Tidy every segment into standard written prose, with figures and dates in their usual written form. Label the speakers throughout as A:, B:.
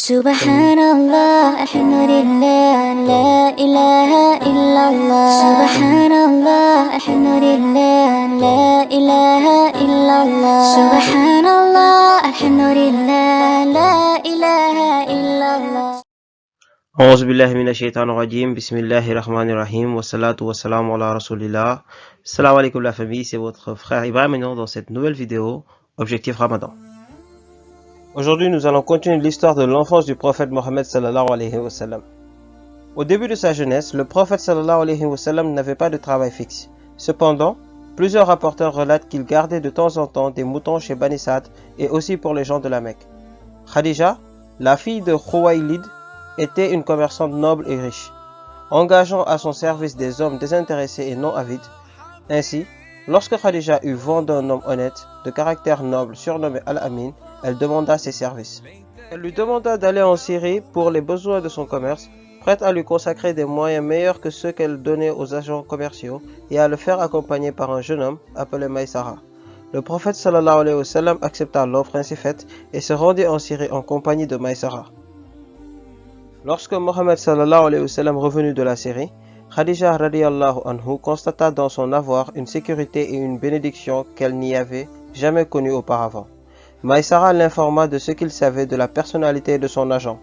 A: Subhanallah, alhamdulillah, la ilaha illallah. Subhanallah, alhamdulillah, la ilaha illallah. Subhanallah, alhamdulillah, la ilaha illallah.
B: A'udhu billahi minash shaitanir rajim. Bismillahir rahmanir rahim. Wassalatu wassalamu ala rasulillah. Salam alaikum la famille, c'est votre frère Ibrahim et nous dans cette nouvelle vidéo Objectif Ramadan. Aujourd'hui, nous allons continuer l'histoire de l'enfance du prophète Mohammed sallallahu alayhi wa sallam. Au début de sa jeunesse, le prophète sallallahu alayhi wa sallam n'avait pas de travail fixe. Cependant, plusieurs rapporteurs relatent qu'il gardait de temps en temps des moutons chez Bani Sa'd et aussi pour les gens de la Mecque. Khadija, la fille de Khuwaylid, était une commerçante noble et riche, engageant à son service des hommes désintéressés et non avides. Ainsi, lorsque Khadija eut vent d'un homme honnête, de caractère noble, surnommé Al-Amin, elle demanda ses services. Elle lui demanda d'aller en Syrie pour les besoins de son commerce, prête à lui consacrer des moyens meilleurs que ceux qu'elle donnait aux agents commerciaux et à le faire accompagner par un jeune homme appelé Maïsara. Le prophète sallallahu alayhi wa sallam accepta l'offre ainsi faite et se rendit en Syrie en compagnie de Maïsara. Lorsque Mohammed sallallahu alayhi wa sallam revenu de la Syrie, Khadija radiyallahu anhu constata dans son avoir une sécurité et une bénédiction qu'elle n'y avait jamais connue auparavant. Maïsara l'informa de ce qu'il savait de la personnalité de son agent: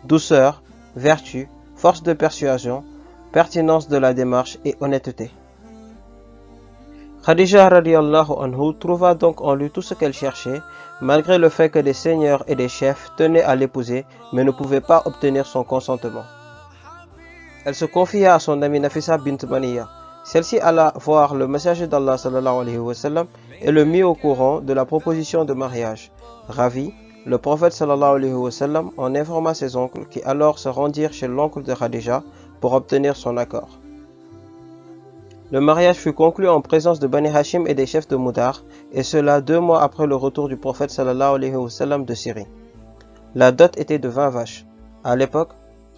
B: douceur, vertu, force de persuasion, pertinence de la démarche et honnêteté. Khadija radiyallahu anhu trouva donc en lui tout ce qu'elle cherchait, malgré le fait que des seigneurs et des chefs tenaient à l'épouser, mais ne pouvaient pas obtenir son consentement. Elle se confia à son amie Nafisa bint Maniya. Celle-ci alla voir le messager d'Allah sallallahu alayhi wa sallam et le mit au courant de la proposition de mariage. Ravi, le prophète sallallahu alayhi wa sallam en informa ses oncles qui alors se rendirent chez l'oncle de Khadija pour obtenir son accord. Le mariage fut conclu en présence de Bani Hashim et des chefs de Moudar, et cela 2 mois après le retour du prophète sallallahu alayhi wa sallam de Syrie. La dot était de 20 vaches. À l'époque,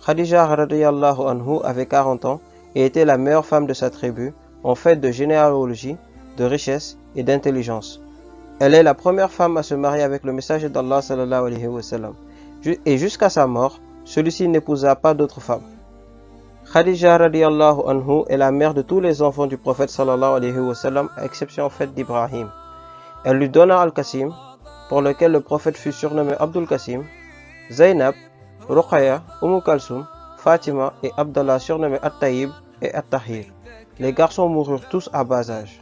B: Khadija radiyallahu anhu avait 40 ans et était la meilleure femme de sa tribu, en fait de généalogie, de richesse et d'intelligence. Elle est la première femme à se marier avec le messager d'Allah sallallahu alayhi wa sallam. Et jusqu'à sa mort, celui-ci n'épousa pas d'autres femmes. Khadija radiyallahu anhu est la mère de tous les enfants du prophète sallallahu alayhi wa sallam, à exception faite d'Ibrahim. Elle lui donna Al-Qasim, pour lequel le prophète fut surnommé Abdul Qasim, Zaynab, Ruqayya, Kalsum, Fatima et Abdallah surnommés At-Tayyib et At-Tahir. Les garçons moururent tous à bas âge.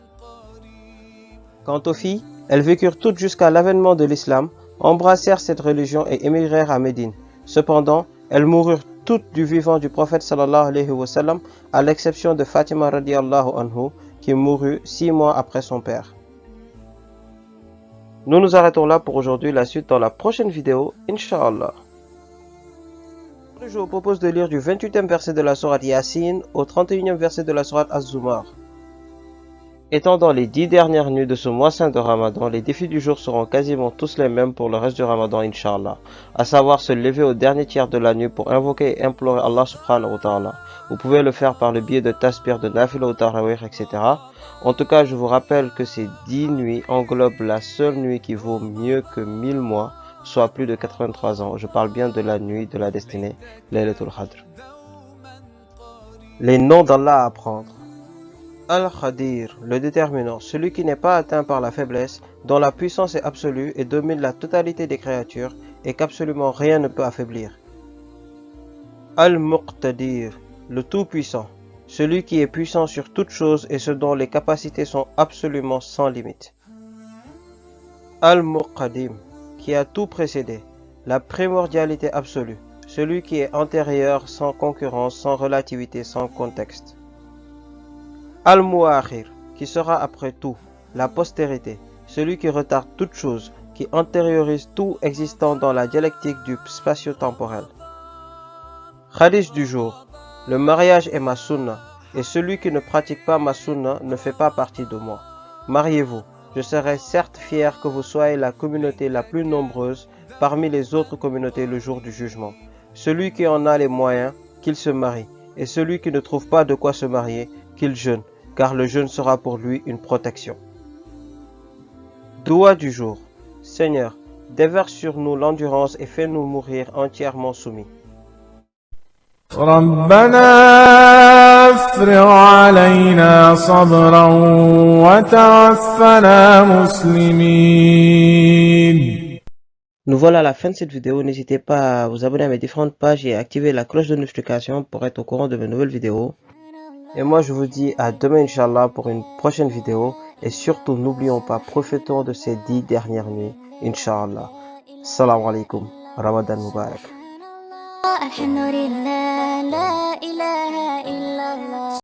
B: Quant aux filles, elles vécurent toutes jusqu'à l'avènement de l'islam, embrassèrent cette religion et émigrèrent à Médine. Cependant, elles moururent toutes du vivant du prophète sallallahu alayhi wa sallam, à l'exception de Fatima radiyallahu anhu, qui mourut 6 mois après son père. Nous nous arrêtons là pour aujourd'hui, la suite dans la prochaine vidéo, Inch'Allah. Je vous propose de lire du 28e verset de la sourate Yasin au 31e verset de la sourate Az-Zumar. Étant dans les 10 dernières nuits de ce mois saint de Ramadan, les défis du jour seront quasiment tous les mêmes pour le reste du Ramadan, Inch'Allah. À savoir se lever au dernier tiers de la nuit pour invoquer et implorer Allah subhanahu wa ta'ala. Vous pouvez le faire par le biais de tasbih, de nafila ou tarawih, etc. En tout cas, je vous rappelle que ces 10 nuits englobent la seule nuit qui vaut mieux que 1000 mois, soit plus de 83 ans. Je parle bien de la nuit de la destinée, Laylatul Qadr. Les noms d'Allah à apprendre. Al-Khadir, le déterminant, celui qui n'est pas atteint par la faiblesse, dont la puissance est absolue et domine la totalité des créatures et qu'absolument rien ne peut affaiblir. Al-Muqtadir, le tout-puissant, celui qui est puissant sur toute chose et ce dont les capacités sont absolument sans limite. Al-Muqaddim, qui a tout précédé, la primordialité absolue, celui qui est antérieur, sans concurrence, sans relativité, sans contexte. Al-Muakhir, qui sera après tout, la postérité, celui qui retarde toute chose, qui antériorise tout existant dans la dialectique du spatio-temporel. Hadith du jour, le mariage est ma sunna, et celui qui ne pratique pas ma sunna ne fait pas partie de moi. Mariez-vous, je serai certes fier que vous soyez la communauté la plus nombreuse parmi les autres communautés le jour du jugement. Celui qui en a les moyens, qu'il se marie, et celui qui ne trouve pas de quoi se marier, qu'il jeûne, car le jeûne sera pour lui une protection. Doua du jour. Seigneur, Déverse sur nous l'endurance et fais-nous mourir entièrement soumis.
C: ربنا افرغ علينا صبرا وتوفنا مسلمين.
B: Nous voilà à la fin de cette vidéo. N'hésitez pas à vous abonner à mes différentes pages et à activer la cloche de notification pour être au courant de mes nouvelles vidéos. Et moi je vous dis à demain Inch'Allah pour une prochaine vidéo. Et surtout n'oublions pas, profitons de ces 10 dernières nuits Inch'Allah. Assalamu alaikum. Ramadan Mubarak.
A: الحمد لله لا إله إلا الله